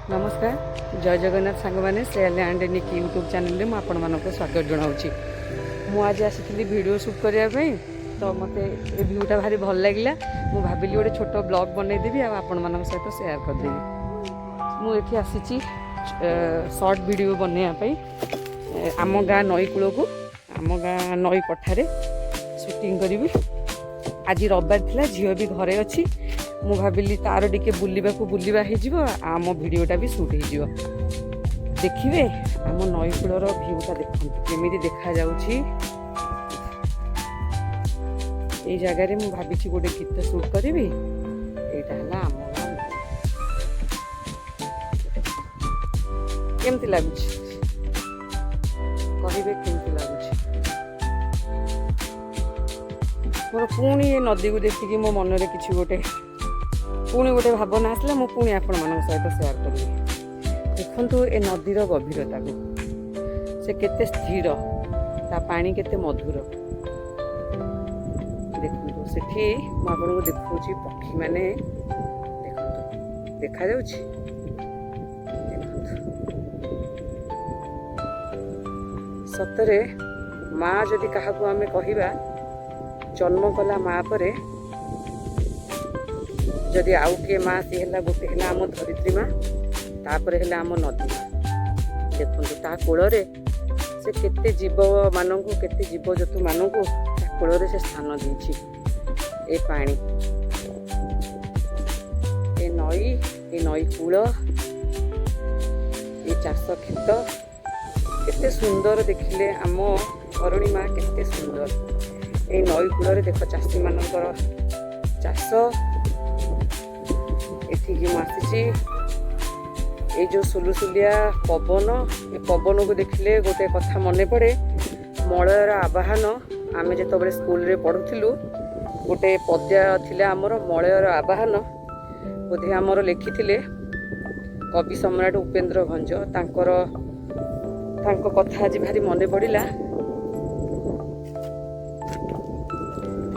नमस्कार जय जगन्नाथ सांग मैंने सेल एंड निक यूट्यूब चैनल में आपण मानक स्वागत जनाऊँगी। मुझे आसी वीडियो शूट करने तो मत ये भ्यूटा भारी भल लगे मुझे भाविली गोटे छोट ब्लॉग बनईदेवी आपण मान सहित सेयार करदेवी। मुझे आसी सर्ट वीडियो बनवाई आम गाँ नई कूल को आम गाँ नई पठारे शूटिंग करी। आज रविवार थिला झील भी घरे अच्छी मु भाविली तार टिके बुलवा आम भिडटा भी शूट हो देखिए आम नई कूलर भ्यूटा देखते केमी देखा जाउछि। ये जगार मु भावी गोटे गीत शूट करी यहाँ आम गाँ केमती लगुच कहे केमती लगुच मोर पुणी ये नदी को देखिकी मो मन में किसी गोटे पुणी गोटे भावना आसला मु पुणी आपण मान सहित सेयार करी। देखु ए नदीर गभीरता को से केते स्थिर ता पानी केते मधुर देखु सेठी मु आपन को देखौछि पक्षी माने देखु देखा जाउछि। सतरे माँ जदि काहाकू आमे कहिबा जन्म कला माँ परे जदि आउ किए माँ सी है गोटे है आम धरित्री माँ तापर है आम नदी देखु ता कूल से केते जीव मानू केते जीव जतु मानू कूल से स्थान देछि। ए पानी ए नई कूल ए चाष खेत केते सुंदर देखिले आम धरणी माँ केते सुंदर। ए नई कूल देख चाषी मानकर चाष एठिकी आसी ये जो सुलुसुलिया पवन ये पवन को देखिले गोटे कथा मन पड़े मलयर आवाहन आम जो स्कूल रे पढ़ुलु गोटे पद्या थिला आमर मलयर आवाहन बोधे आमर लिखिथिले कवि सम्राट उपेन्द्र भंज तांको कथा आज भारी मन पड़ा।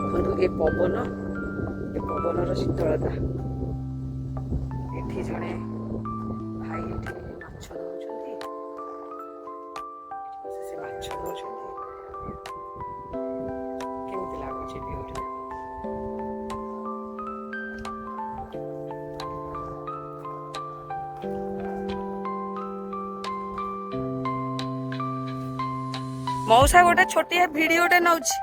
देखो ये पवनर शीतलता एठी जड़े भाई एठी माछ नौचंती से माछ नौचंती केमती लागुछि व्यूटा मौसा गोटे छोटिया भिडियोटे नौछि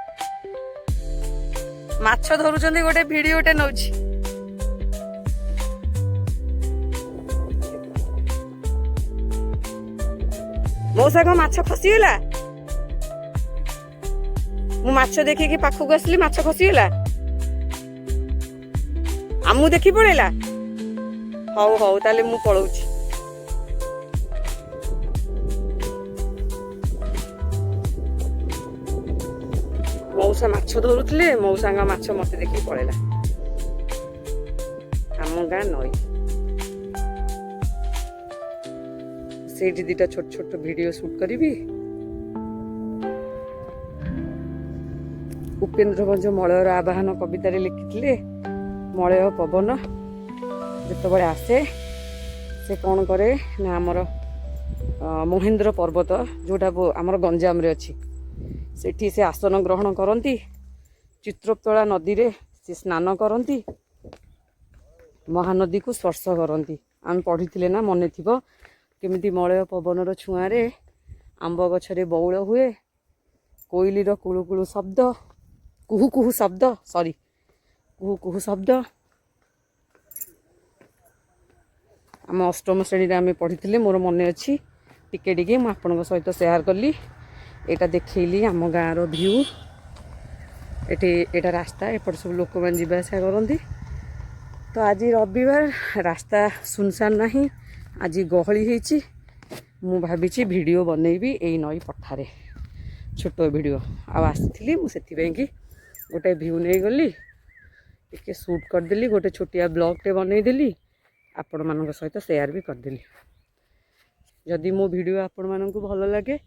माछ धरुचंती गोटे भिडियोटे नौछि। मौसा को माछ खसीगला मु माछ देखिकी पाखक आसली माछ खसीगला आमु देखी पड़ेला हौ हौ ताले मु पळौछि। मौसा माछ धरुथिले मौसा माछ मते देखी पड़ेला आम गाँ नई से दीटा छोट छोट वीडियो शूट करी। उपेन्द्र भंज मलयर आवाहन कवितार लिखिथिले मलय पवन जिते आसे से कौन करे ना आमर महेंद्र पर्वत जोटा आमर गंजाम रे अच्छी सेठी से आसन ग्रहण करती चित्रोत्तोला नदी रे से स्नान करती महानदी को स्पर्श करती आम पढ़ी ना मन थी केमिति मलय पवनर छुआरे आंब गछरे बौल हुए कोइलीर कुळु कुळु शब्द कुहू कुहू शब्द कुहू कुहू शब्द आम अष्टम श्रेणी आम पढ़ी मोर मन अच्छी टिके टिके मुझे आपण सहित सेयार कली एटा देखली आम गाँव भ्यू एटा रास्ता एपट सब लोक मैंने जावासा करती। तो आज रविवार रास्ता सुनसान नहीं आज गहली होती मु भावी वीडियो बनईबी यही नई पठारे छोट वीडियो आसी मुझे कि गोटे भ्यू नहीं गली टे शूट करदेली गोटे छोटिया ब्लॉगटे बनईदेली आपण मान सहित सेयार भी करदेली। जदि मो वीडियो आपण मानक भल लगे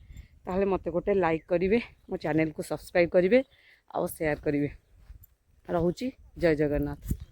ताहले मते गोटे लाइक करेंगे मो चैनल को सब्सक्राइब करेंगे आउ सेयार करेंगे। रहुची जय जगन्नाथ।